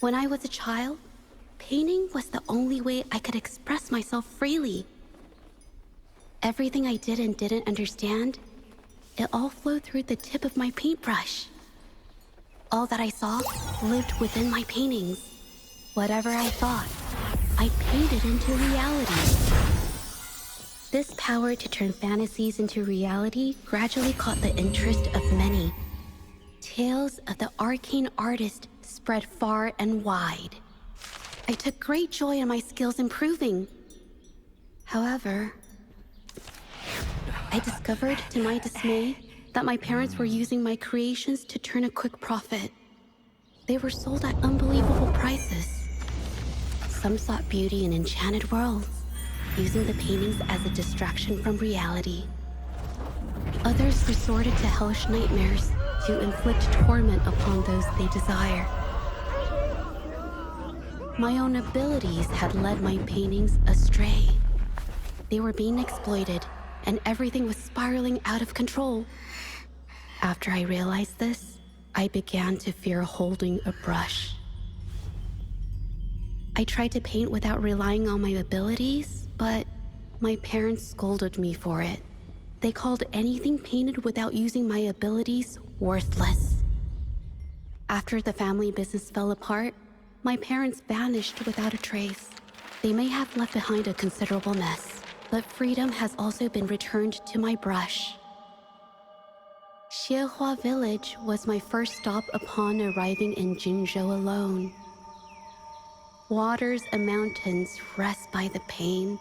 When I was a child, painting was the only way I could express myself freely. Everything I did and didn't understand, it all flowed through the tip of my paintbrush. All that I saw lived within my paintings. Whatever I thought, I painted into reality. This power to turn fantasies into reality gradually caught the interest of many. Tales of the arcane artist spread far and wide. I took great joy in my skills improving. However, I discovered, to my dismay, that my parents were using my creations to turn a quick profit. They were sold at unbelievable prices. Some sought beauty in enchanted worlds, using the paintings as a distraction from reality. Others resorted to hellish nightmares to inflict torment upon those they desire. My own abilities had led my paintings astray. They were being exploited, and everything was spiraling out of control. After I realized this, I began to fear holding a brush. I tried to paint without relying on my abilities, but my parents scolded me for it. They called anything painted without using my abilities worthless. After the family business fell apart, my parents vanished without a trace. They may have left behind a considerable mess, but freedom has also been returned to my brush. Xiehua Village was my first stop upon arriving in Jinzhou alone. Waters and mountains rest by the pain.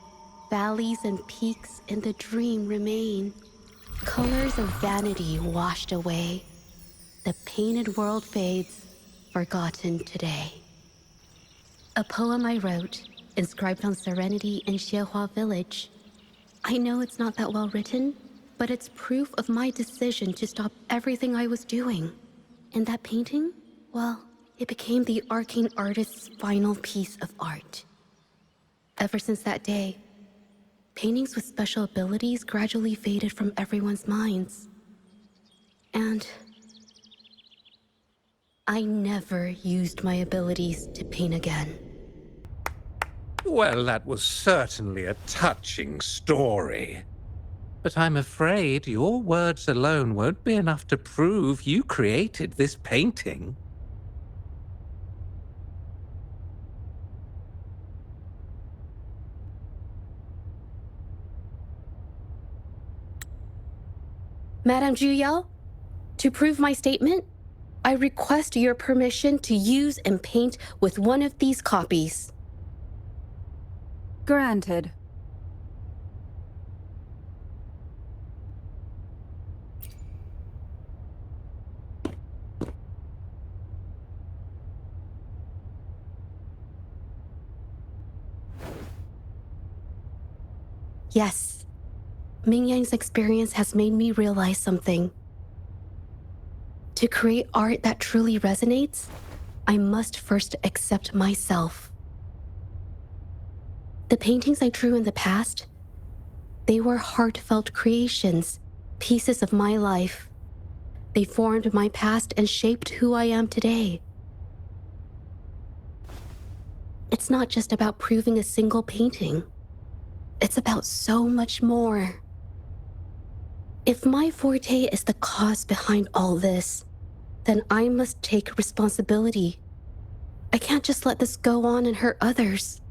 Valleys and peaks in the dream remain. Colors of vanity washed away. The painted world fades, forgotten today. A poem I wrote, inscribed on serenity in Xiehua Village. I know it's not that well written, but it's proof of my decision to stop everything I was doing. And that painting, well, it became the arcane artist's final piece of art. Ever since that day, paintings with special abilities gradually faded from everyone's minds. And I never used my abilities to paint again. Well, that was certainly a touching story. But I'm afraid your words alone won't be enough to prove you created this painting. Madame Juyao, to prove my statement, I request your permission to use and paint with one of these copies. Granted. Yes, Ming Yang's experience has made me realize something. To create art that truly resonates, I must first accept myself. The paintings I drew in the past, they were heartfelt creations, pieces of my life. They formed my past and shaped who I am today. It's not just about proving a single painting. It's about so much more. If my forte is the cause behind all this, then I must take responsibility. I can't just let this go on and hurt others.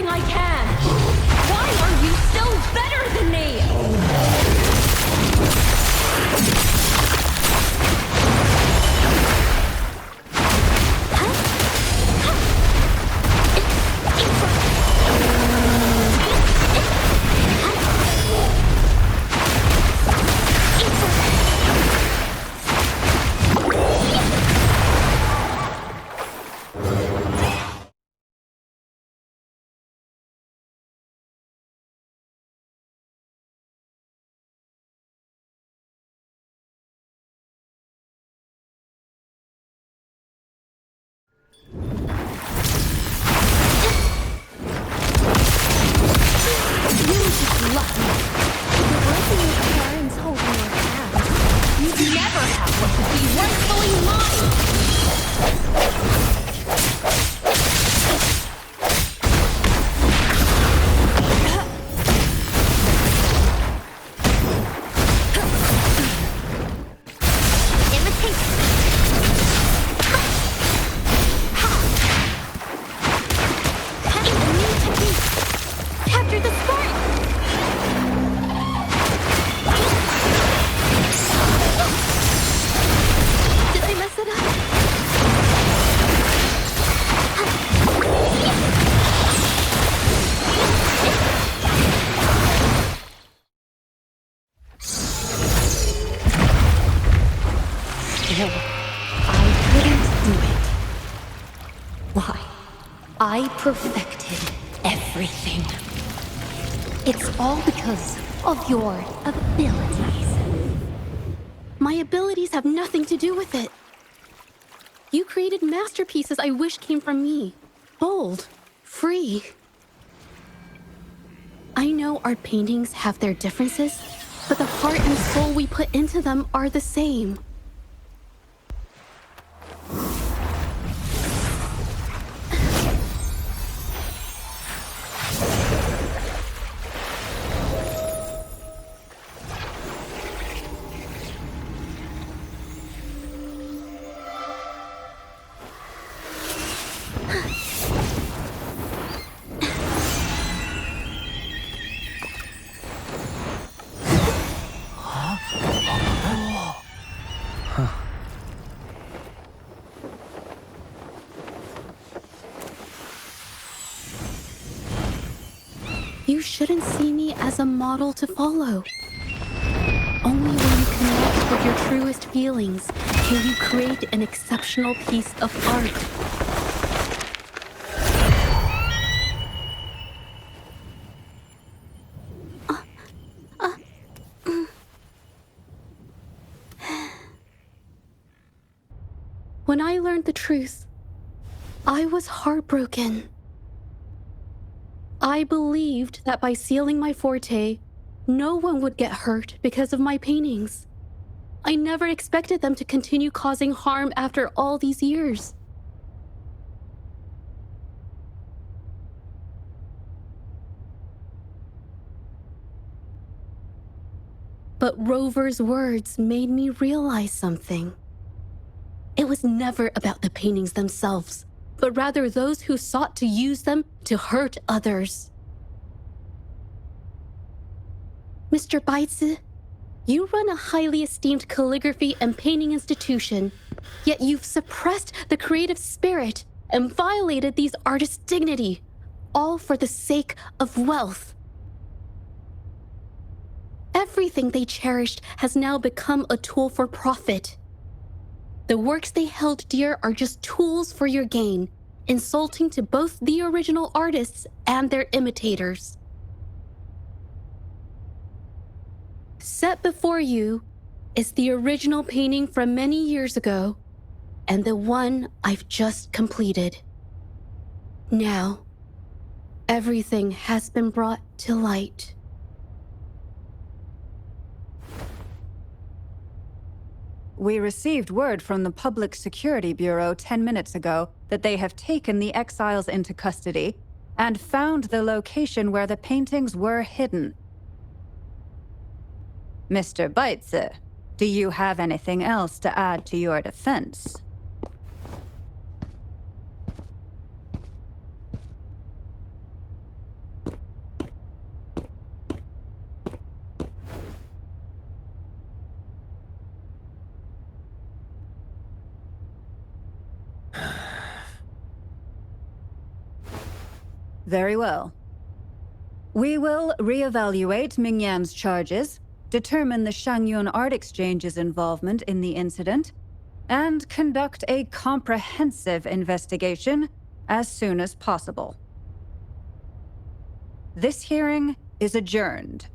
everything I can. Why are you still better than me? I perfected everything. It's all because of your abilities. My abilities have nothing to do with it. You created masterpieces I wish came from me. Bold, free. I know our paintings have their differences, but the heart and soul we put into them are the same. You shouldn't see me as a model to follow. Only when you connect with your truest feelings can you create an exceptional piece of art. When I learned the truth, I was heartbroken. I believed that by sealing my forte, no one would get hurt because of my paintings. I never expected them to continue causing harm after all these years. But Rover's words made me realize something. It was never about the paintings themselves, but rather those who sought to use them to hurt others. Mr. Baitsu, you run a highly esteemed calligraphy and painting institution, yet you've suppressed the creative spirit and violated these artists' dignity, all for the sake of wealth. Everything they cherished has now become a tool for profit. The works they held dear are just tools for your gain, insulting to both the original artists and their imitators. Set before you is the original painting from many years ago, and the one I've just completed. Now, everything has been brought to light. We received word from the Public Security Bureau 10 minutes ago that they have taken the exiles into custody and found the location where the paintings were hidden. Mr. Baitsu, do you have anything else to add to your defense? Very well. We will reevaluate Mingyan's charges, determine the Shangyun Art Exchange's involvement in the incident, and conduct a comprehensive investigation as soon as possible. This hearing is adjourned.